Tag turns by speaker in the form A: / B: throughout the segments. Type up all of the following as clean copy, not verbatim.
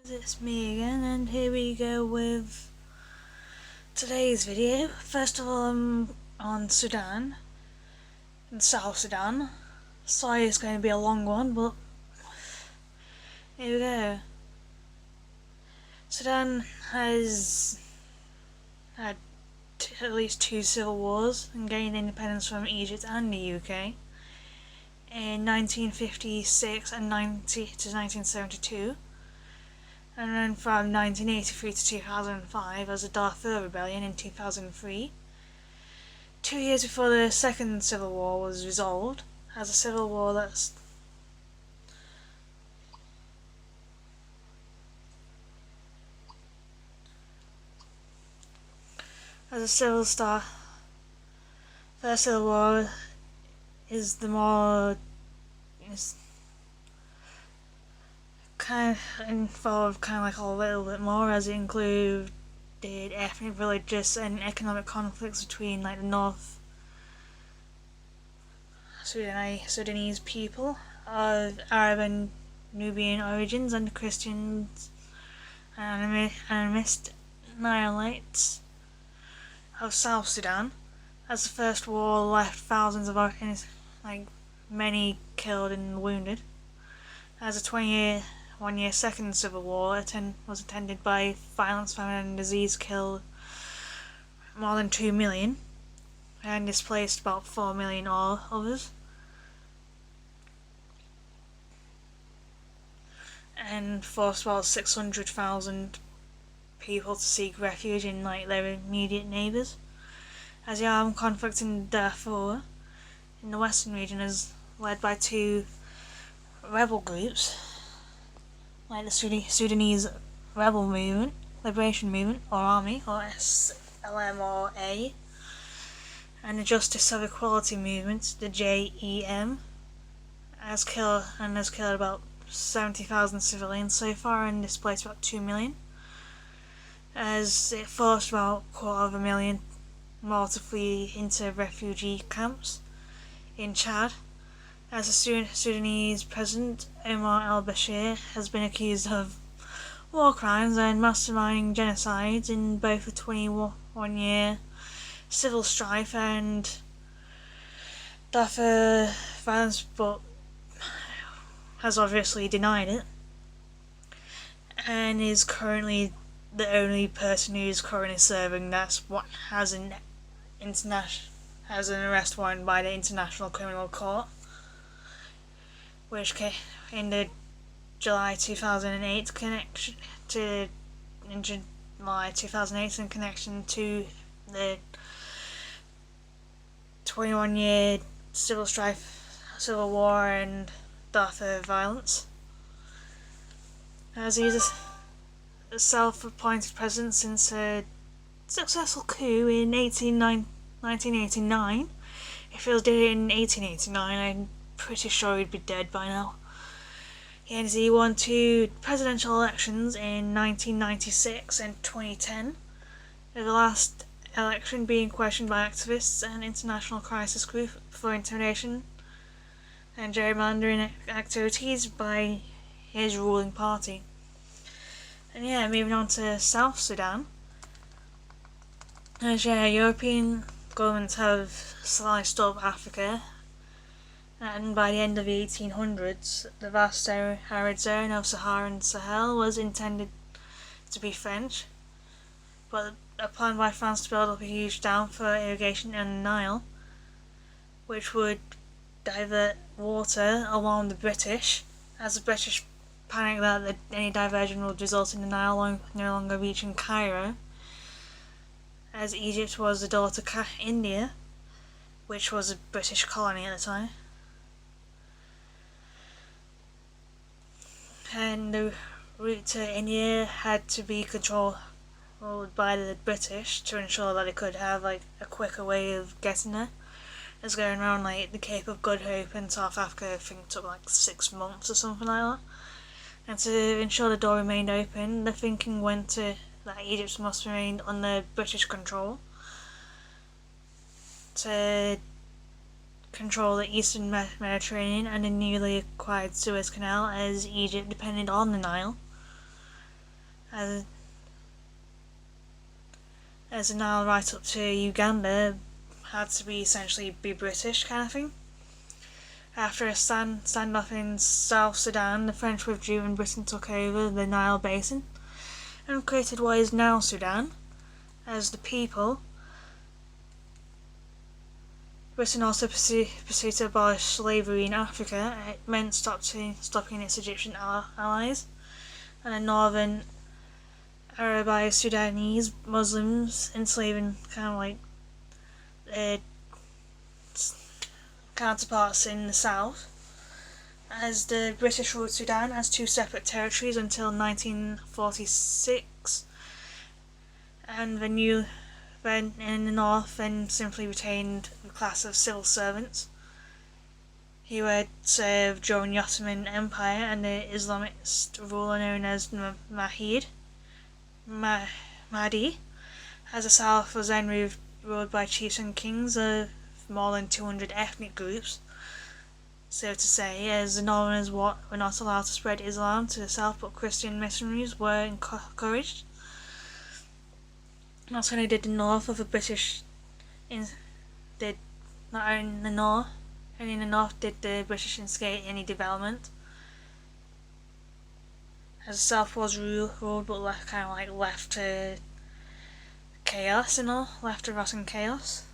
A: It's me again, and here we go with today's video. First of all, I'm on Sudan and South Sudan. Sorry it's going to be a long one, but here we go. Sudan has had at least two civil wars and gained independence from Egypt and the UK in 1956 and 1972. And then from 1983 to 2005 as the Darfur Rebellion in 2003. 2 years before the Second Civil War was resolved, as a civil war that's First Civil War is the more kind of involved like a little bit more, as it included ethnic, religious and economic conflicts between like the North Sudanese people of Arab and Nubian origins and the Christians and animist Nihites of South Sudan, as the First War left thousands of many killed and wounded. As a 21-year Second Civil War was attended by violence, famine and disease, killed more than 2 million and displaced about 4 million others, and forced about 600,000 people to seek refuge in their immediate neighbours. As the armed conflict in Darfur in the western region is led by two rebel groups, like the Sudanese Rebel Movement, Liberation Movement, or Army, or SLM and the Justice of Equality Movement, the JEM, has killed about 70,000 civilians so far and displaced about 2 million, as it forced about 250,000 more to flee into refugee camps in Chad, as the Sudanese President Omar al-Bashir has been accused of war crimes and masterminding genocides in both the 21-year civil strife and Darfur violence, but has obviously denied it, and is currently the only person who is currently serving has an arrest warrant by the International Criminal Court, which came in the July 2008 in connection to the 21-year civil war and Darfur violence. As he's a self-appointed president since a successful coup in 1989. If he was dead in 1889, I'm pretty sure he'd be dead by now. He won two presidential elections in 1996 and 2010, with the last election being questioned by activists and international crisis group for intimidation and gerrymandering activities by his ruling party. And moving on to South Sudan. As European governments have sliced up Africa, and by the end of the 1800s, the vast arid zone of Saharan Sahel was intended to be French, but a plan by France to build up a huge dam for irrigation in the Nile, which would divert water along the British, as the British panicked that any diversion would result in the Nile no longer reaching Cairo, as Egypt was the door to India, which was a British colony at the time. And the route to India had to be controlled by the British to ensure that they could have a quicker way of getting there. As going around the Cape of Good Hope in South Africa, I think it took 6 months or something like that. And to ensure the door remained open, the thinking went to that Egypt must remain under British control to control the eastern Mediterranean and the newly acquired Suez Canal, as Egypt depended on the Nile. as the Nile right up to Uganda had to be essentially be British kind of thing. After a standoff in South Sudan, the French withdrew and Britain took over the Nile basin and created what is now Sudan as the people. Britain also pursued to abolish slavery in Africa. It meant stopping its Egyptian allies and the northern Arabized Sudanese Muslims, enslaving kind of like their counterparts in the south, as the British ruled Sudan as two separate territories until 1946, and the new then in the north then simply retained the class of civil servants who had served during the Ottoman Empire and the Islamist ruler known as Mahdi, as the south was then ruled by chiefs and kings of more than 200 ethnic groups, so to say, as the northerners were not allowed to spread Islam to the south, but Christian missionaries were encouraged. Not only did the north of the British did not only in the north did the British instigate any development, as the south was ruled but left to chaos and all, left to rot in chaos.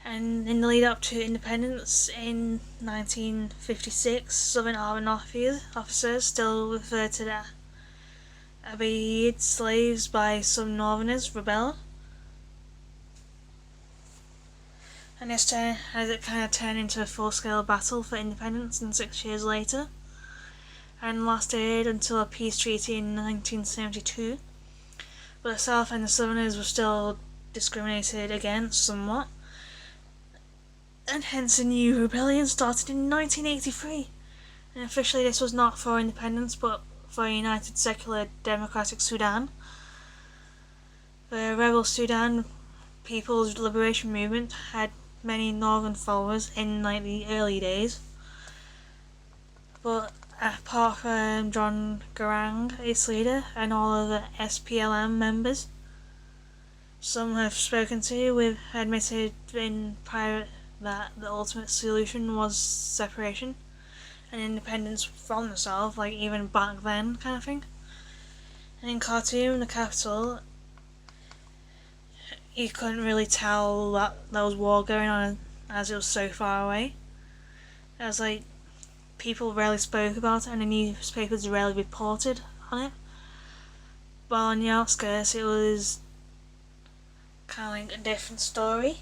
A: And in the lead up to independence in 1956, Southern Army officers still referred to the Abayid slaves by some northerners rebelled. And this as it kind of turned into a full-scale battle for independence 6 years later, and lasted until a peace treaty in 1972. But the South and the Southerners were still discriminated against somewhat, and hence a new rebellion started in 1983. And officially this was not for independence but for a united secular democratic Sudan. The rebel Sudan People's Liberation Movement had many northern followers in the early days, but apart from John Garang, its leader, and all of the SPLM members, some have spoken to admitted in private that the ultimate solution was separation and independence from the South, even back then kind of thing. And in Khartoum, the capital, you couldn't really tell that there was war going on as it was so far away. It was people rarely spoke about it and the newspapers rarely reported on it. But on the outskirts it was kind of a different story.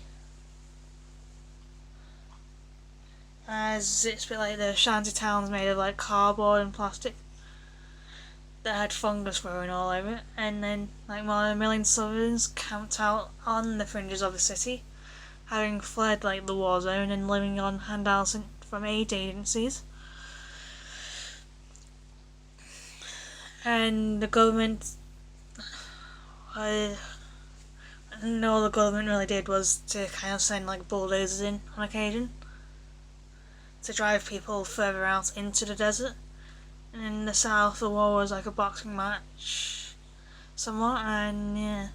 A: As it's a bit like the shanty towns made of cardboard and plastic that had fungus growing all over it, and then more than a million Southerns camped out on the fringes of the city, having fled the war zone and living on handouts from aid agencies. And the government, all the government really did was to kind of send bulldozers in on occasion to drive people further out into the desert. And in the south, the war was like a boxing match, somewhat, and yeah.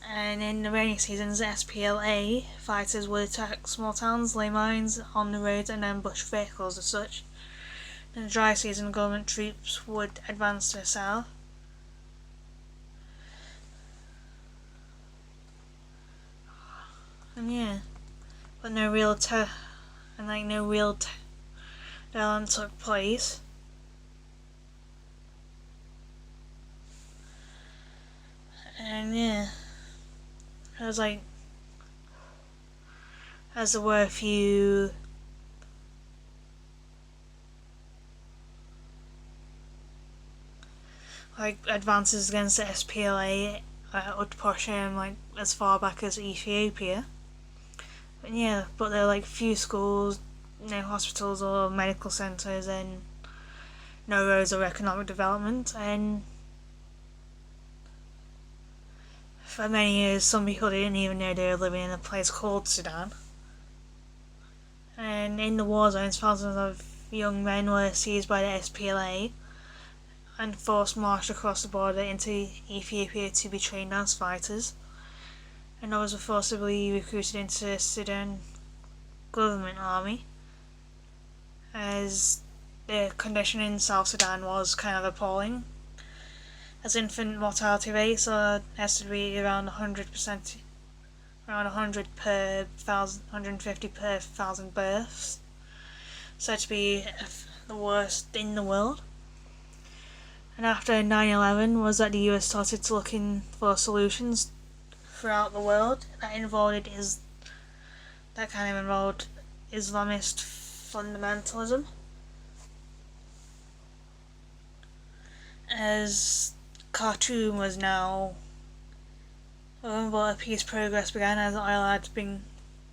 A: And in the rainy seasons, SPLA fighters would attack small towns, lay mines on the roads, and ambush vehicles as such. In the dry season, government troops would advance to the south. And yeah, but no real development took place. And yeah, it was as there were a few advances against the SPLA would push him as far back as Ethiopia. But there are few schools, no hospitals or medical centres, and no roads or economic development. And for many years, some people didn't even know they were living in a place called Sudan. And in the war zones, thousands of young men were seized by the SPLA and forced marched across the border into Ethiopia to be trained as fighters, and others were forcibly recruited into the Sudan government army, as the condition in South Sudan was kind of appalling, as infant mortality rates are estimated to be around 100%, around 100 per 150 per thousand births, said to be the worst in the world. And after 9/11 was that the US started looking for solutions throughout the world that involved Islamist fundamentalism, as Khartoum was now but peace progress began as oil had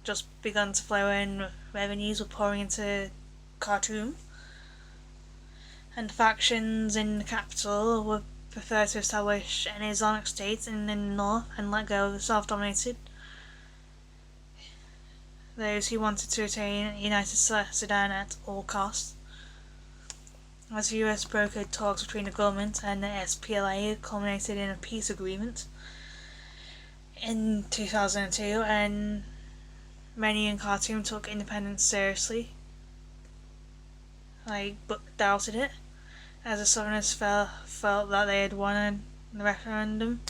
A: just begun to flow in, revenues were pouring into Khartoum, and factions in the capital would prefer to establish an Islamic state in the north and let go of the self-dominated. Those who wanted to retain United Sudan at all costs. As the US brokered talks between the government and the SPLA culminated in a peace agreement in 2002, and many in Khartoum took independence seriously, but doubted it, as the Southerners felt that they had won the referendum.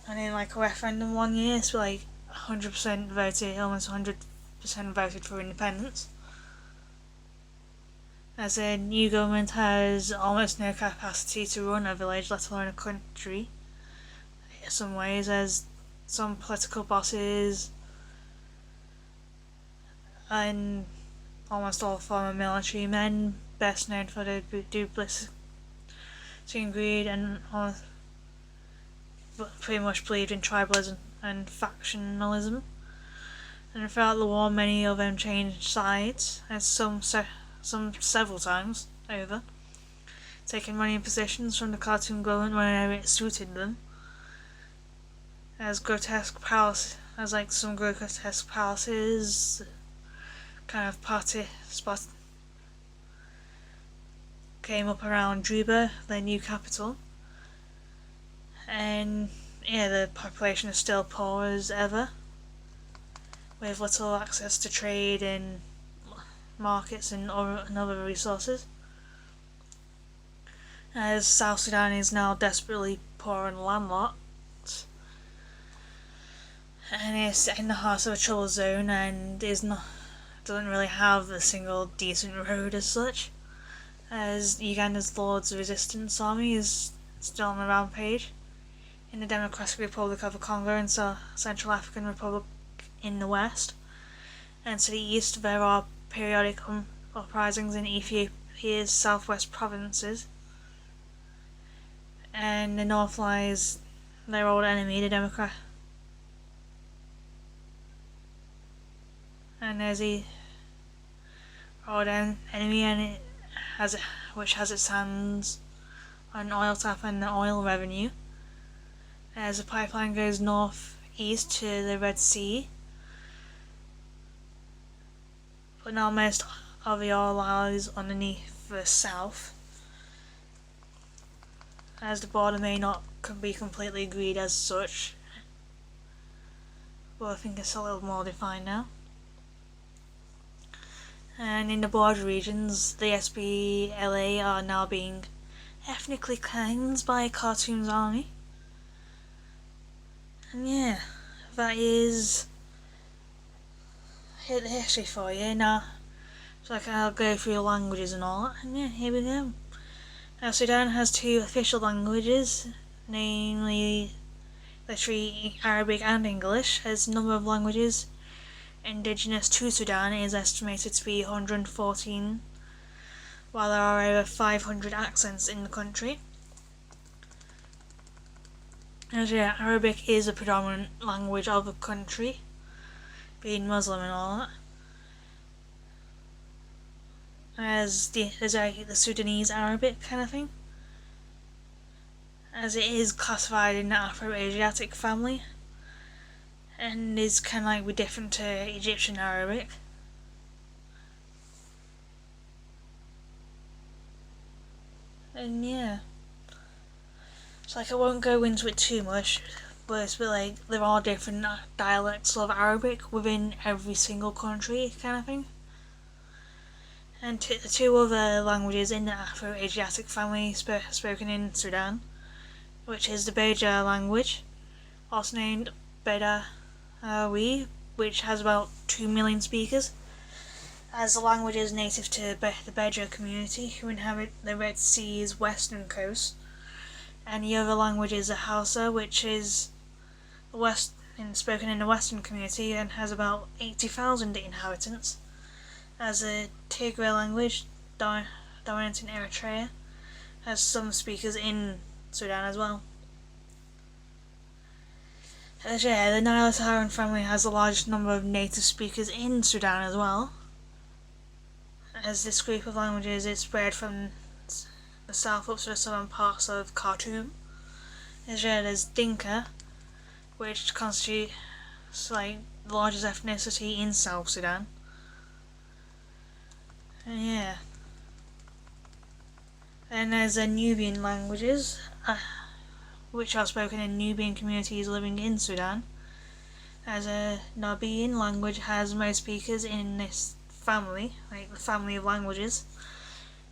A: And in a referendum one year, it's 100% voted, almost 100% voted for independence. As a new government has almost no capacity to run a village, let alone a country, in some ways, as some political bosses and almost all former military men, best known for their duplicity and greed, and pretty much believed in tribalism and factionalism. And throughout the war, many of them changed sides, as some several times over, taking money and positions from the Khartoum government whenever it suited them, as some grotesque palaces, kind of party spot came up around Juba, their new capital, and the population is still poor as ever, with little access to trade and markets and other resources, as South Sudan is now desperately poor and landlocked, and is in the heart of a trouble zone, and doesn't really have a single decent road as such, as Uganda's Lord's Resistance Army is still on the rampage in the Democratic Republic of the Congo and Central African Republic in the west, and to the east there are periodic uprisings in Ethiopia's southwest provinces, and the north lies their old enemy, the Democrat. And there's the old enemy, which has its hands on oil tap and the oil revenue, as the pipeline goes northeast to the Red Sea. But now most of the oil lies underneath the south, as the border may not be completely agreed as such, but I think it's a little more defined now. And in the border regions, the SPLA are now being ethnically cleansed by Khartoum's army. And that is the history for you. Now, I'll go through languages and all that, and here we go. Now, Sudan has two official languages, namely literally Arabic and English, as the number of languages indigenous to Sudan is estimated to be 114, while there are over 500 accents in the country. As Arabic is a predominant language of the country, being Muslim and all that. As there's the Sudanese Arabic kind of thing, as it is classified in the Afro-Asiatic family, and is kind of different to Egyptian Arabic. And yeah, so I won't go into it too much, but it's there are different dialects of Arabic within every single country, kind of thing. And the two other languages in the Afro-Asiatic family spoken in Sudan, which is the Beja language, also named Bedawi, which has about 2 million speakers, as the language is native to the Beja community who inhabit the Red Sea's western coast. And the other language is the Hausa, which is spoken in the western community and has about 80,000 inhabitants, as a Tigray language dominant in Eritrea has some speakers in Sudan as well. The Nilo-Saharan family has the largest number of native speakers in Sudan as well, as this group of languages is spread from the south up to the southern parts of Khartoum. There's Dinka, which constitutes the largest ethnicity in South Sudan. And yeah. Then there's the Nubian languages, which are spoken in Nubian communities living in Sudan. As a Nubian language has most speakers in this family, the family of languages,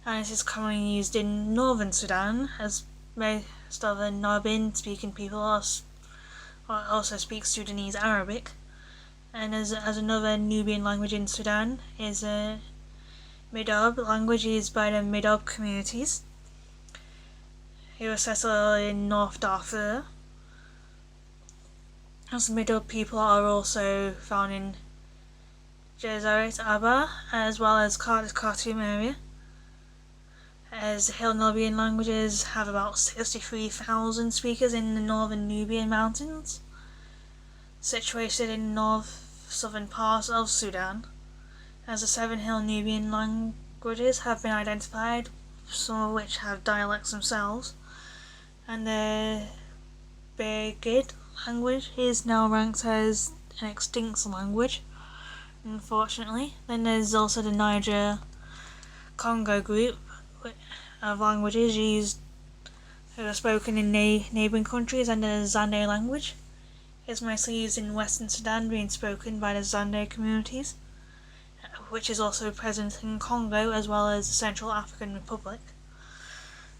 A: and it is commonly used in northern Sudan, as most of the Nubian speaking people also speak Sudanese Arabic. And as another Nubian language in Sudan is a Midab language used by the Midab communities who are settled in North Darfur. As the Midab people are also found in Jezeret Abba as well as Khartoum area. As the Hill Nubian languages have about 63,000 speakers in the northern Nubian mountains, situated in southern parts of Sudan. As the 7 Hill Nubian languages have been identified, some of which have dialects themselves, and the Begid language is now ranked as an extinct language, unfortunately. Then there's also the Niger-Congo group of languages used who are spoken in neighbouring countries, and the Zande language is mostly used in Western Sudan, being spoken by the Zande communities, which is also present in Congo as well as the Central African Republic.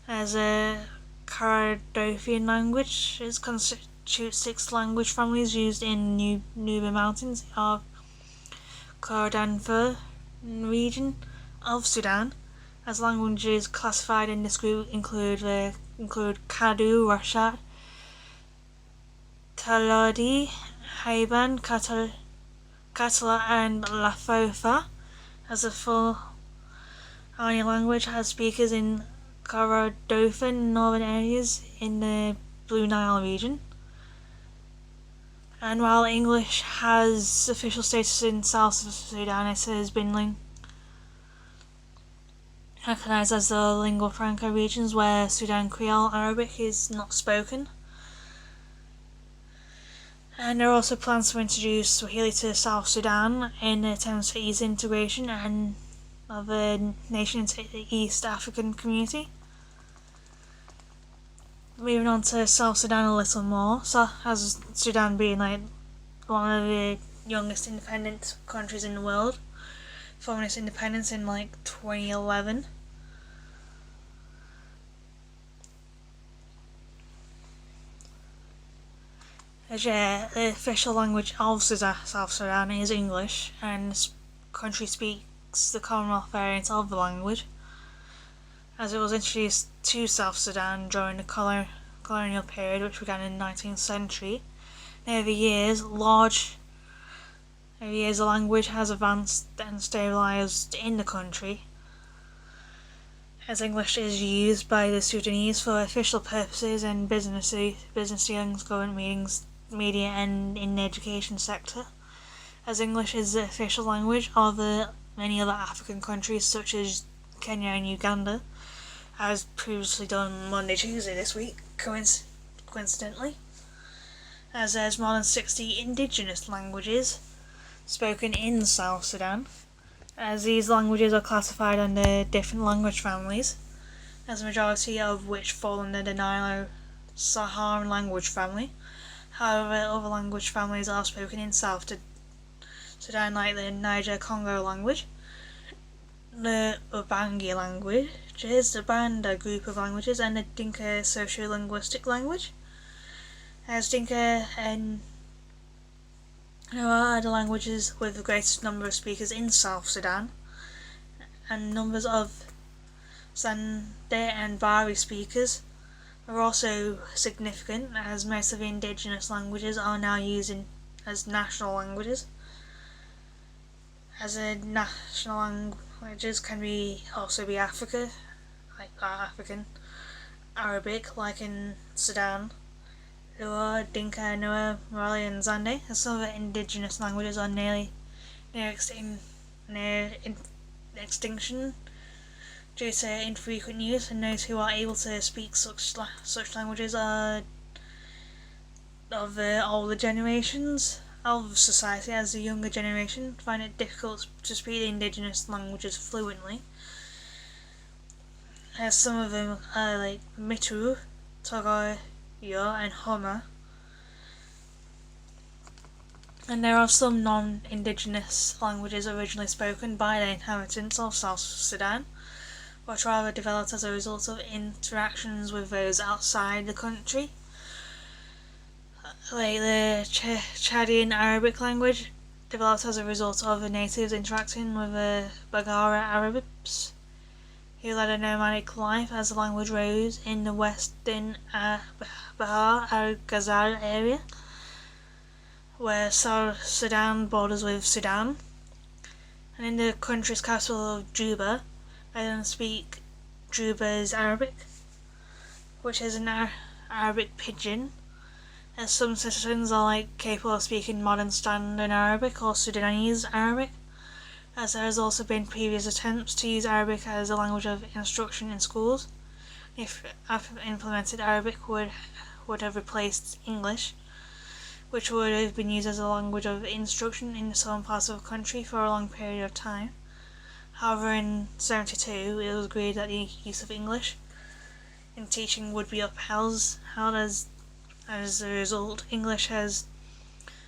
A: As a Karadothian language constitutes 6 language families used in Nuba Mountains of Kordofan region of Sudan. As languages classified in this group include Kadu, Rashad, Talodi, Haiban, Katala and Lafofa. As a full language has speakers in Kordofan northern areas in the Blue Nile region. And while English has official status in South Sudan, it has been recognized as the lingua franca regions where Sudan Creole Arabic is not spoken. And there are also plans to introduce Swahili to South Sudan in attempts to ease integration and of the nation into the East African community. Moving on to South Sudan a little more, as Sudan being one of the youngest independent countries in the world, following its independence in 2011. The official language of South Sudan is English, and the country speaks the Commonwealth variant of the language, as it was introduced to South Sudan during the colonial period, which began in the 19th century. And over the years, the language has advanced and stabilised in the country, as English is used by the Sudanese for official purposes and business dealings, government meetings, media and in the education sector, as English is the official language of many other African countries such as Kenya and Uganda, as previously done Monday, Tuesday this week, coincidentally, as there's more than 60 indigenous languages spoken in South Sudan, as these languages are classified under different language families, as a majority of which fall under the Nilo-Saharan language family. However, other language families are spoken in South Sudan, like the Niger-Congo language, the Ubangi languages, the Banda group of languages, and the Dinka socio-linguistic language. As Dinka and are the languages with the greatest number of speakers in South Sudan, and numbers of Sande and Bari speakers are also significant, as most of the indigenous languages are now used as national languages. As a national languages can also be African, Arabic, like in Sudan, Luo, Dinka, Nuer, Morali, and Zande. As some of the indigenous languages are near extinction due to infrequent use, and those who are able to speak such languages are of the older generations of society, as the younger generation find it difficult to speak the indigenous languages fluently, as some of them are like Mitu, Togo, and Homa. And there are some non-indigenous languages originally spoken by the inhabitants of South Sudan, which rather developed as a result of interactions with those outside the country, like the Chadian Arabic language developed as a result of the natives interacting with the Baggara Arabs, who led a nomadic life as the language rose in the western Bahar al-Ghazal area, where South Sudan borders with Sudan. And in the country's capital of Juba, they then speak Juba's Arabic, which is an Arabic pidgin, as some citizens are capable of speaking modern standard Arabic or Sudanese Arabic, as there has also been previous attempts to use Arabic as a language of instruction in schools. If implemented, Arabic would have replaced English, which would have been used as a language of instruction in some parts of the country for a long period of time. However, in 1972, it was agreed that the use of English in teaching would be upheld. As a result, English has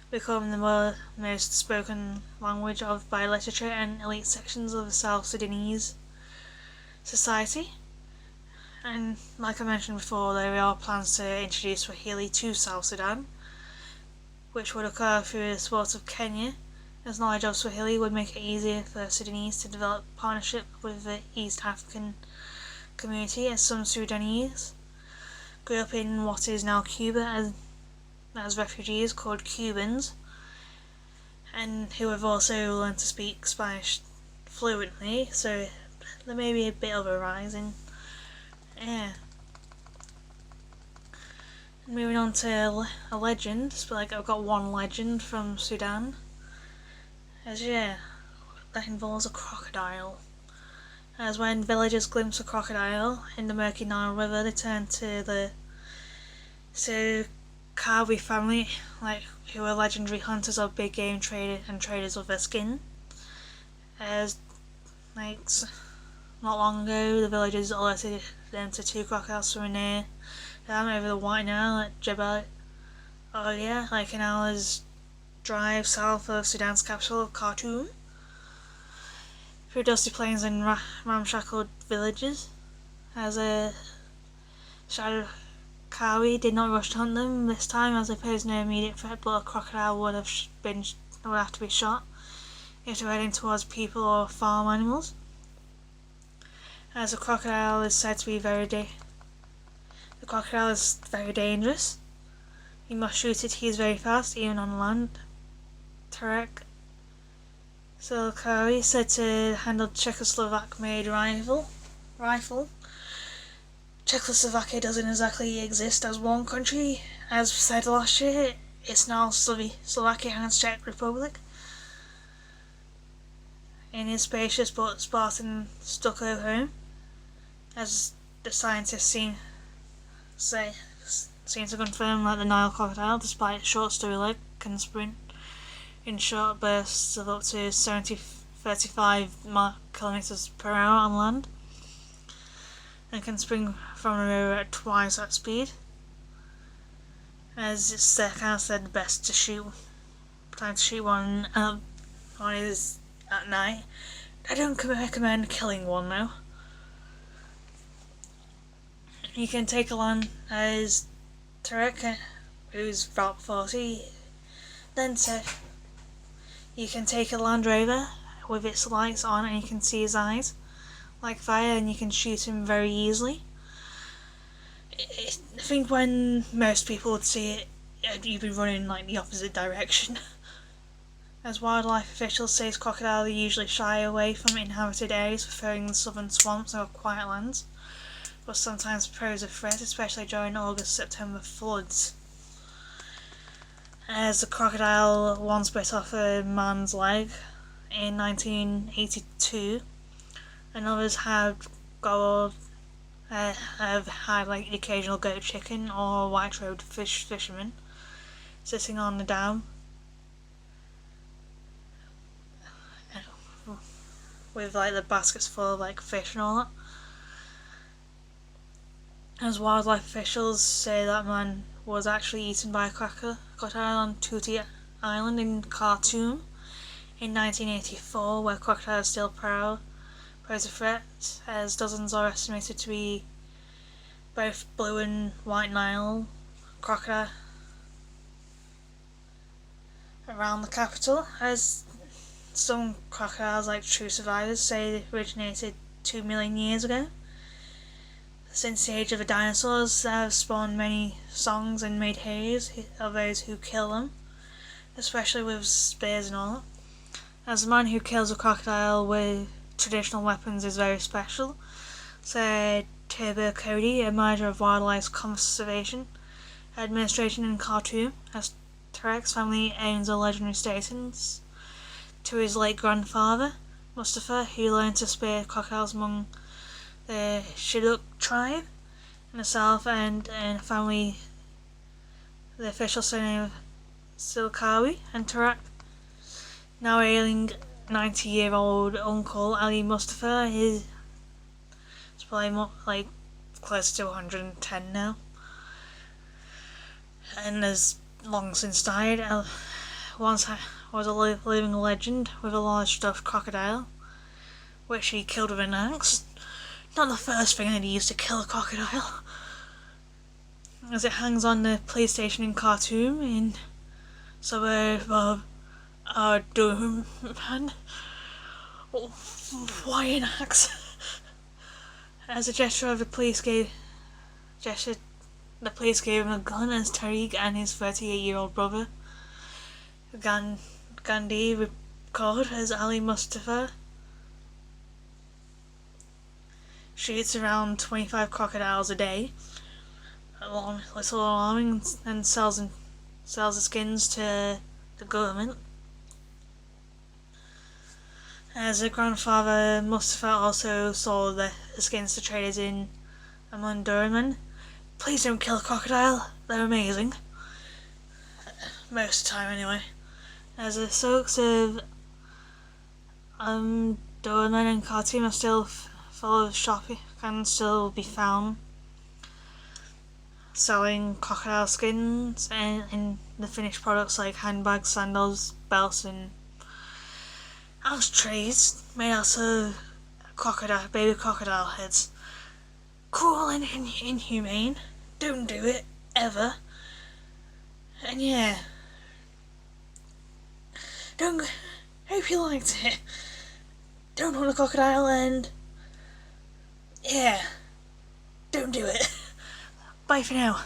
A: become the most spoken language by literature and elite sections of the South Sudanese society. And like I mentioned before, there are plans to introduce Swahili to South Sudan, which would occur through the support of Kenya, as knowledge of Swahili would make it easier for Sudanese to develop partnership with the East African community, as some Sudanese grew up in what is now Cuba as refugees called Cubans, and who have also learned to speak Spanish fluently, so there may be a bit of a rise in. Moving on to a legend, I've got one legend from Sudan, that involves a crocodile. As when villagers glimpse a crocodile in the murky Nile River, they turn to the Kawi family, who are legendary hunters of big game traders of their skin. As not long ago, the villagers alerted them to two crocodiles swimming near them over the White Nile at Jebel Olia, an hour's drive south of Sudan's capital, Khartoum, through dusty plains and ramshackle villages. As a shadow Kawi did not rush to hunt them this time, as they posed no immediate threat, but a crocodile would have to be shot if they were heading towards people or farm animals. As the crocodile is said to be very dangerous. You must shoot it, he is very fast, even on land. Tarek Silkari said to handle Czechoslovak-made rifle. Czechoslovakia doesn't exactly exist as one country. As said last year, it's now Slovakia and Czech Republic. In his spacious but Spartan stucco home, as the scientists seem to confirm that the Nile crocodile, despite its short story leg, can sprint in short bursts of up to 35 kilometers per hour on land. and can spring from a river at twice that speed. As it's kind of said, the best to shoot. Time to shoot one is at night. I don't recommend killing one though. You can take along as Tarek, who's about 40, then said you can take a Land Rover with its lights on and you can see his eyes like fire and you can shoot him very easily. I think when most people would see it, you'd be running like the opposite direction. As wildlife officials say, crocodiles usually shy away from inhabited areas, preferring the southern swamps or quiet lands, but sometimes pose a threat, especially during August-September floods. As a crocodile once bit off a man's leg in 1982, and others have had like the occasional goat chicken or white-robed fisherman sitting on the dam with like the baskets full of like fish and all that. As wildlife officials say, that man was actually eaten by a crocodile on Tuti Island in Khartoum in 1984, where crocodiles still pose a threat, as dozens are estimated to be both blue and white Nile crocodile around the capital. As some crocodiles, like true survivors, say originated 2 million years ago. Since the age of the dinosaurs, they have spawned many songs and made heroes of those who kill them, especially with spears and all that. As a man who kills a crocodile with traditional weapons is very special, said Turbo Cody, a manager of Wildlife Conservation Administration in Khartoum, as Tarek's family owns a legendary status to his late grandfather, Mustafa, who learned to spear crocodiles among the Shilluk tribe in the south, and in a family the official surname of Silkawi, and Tarak, now ailing 90-year-old uncle Ali Mustafa, is probably more, like close to 110 now, and has long since died. Once was a living legend with a large stuffed crocodile, which he killed with an axe. Not the first thing that he used to kill a crocodile, as it hangs on the police station in Khartoum in suburb of Durham. Why an axe? As a gesture, the police gave him a gun, as Tariq and his 38-year-old brother Gandhi recalled, as Ali Mustafa shoots around 25 crocodiles a day, little alarming, and sells the skins to the government. As a grandfather, Mustafa also sold the skins to traders in Amundurman. Please don't kill a crocodile, they're amazing. Most of the time anyway. As the soaks of Amundurman and Khartoum are still full of shopping, can still be found selling crocodile skins and the finished products like handbags, sandals, belts and ashtrays made out of baby crocodile heads. Cruel and inhumane. Don't do it, ever. And yeah. Hope you liked it. Don't hunt a crocodile, and yeah, don't do it. Bye for now.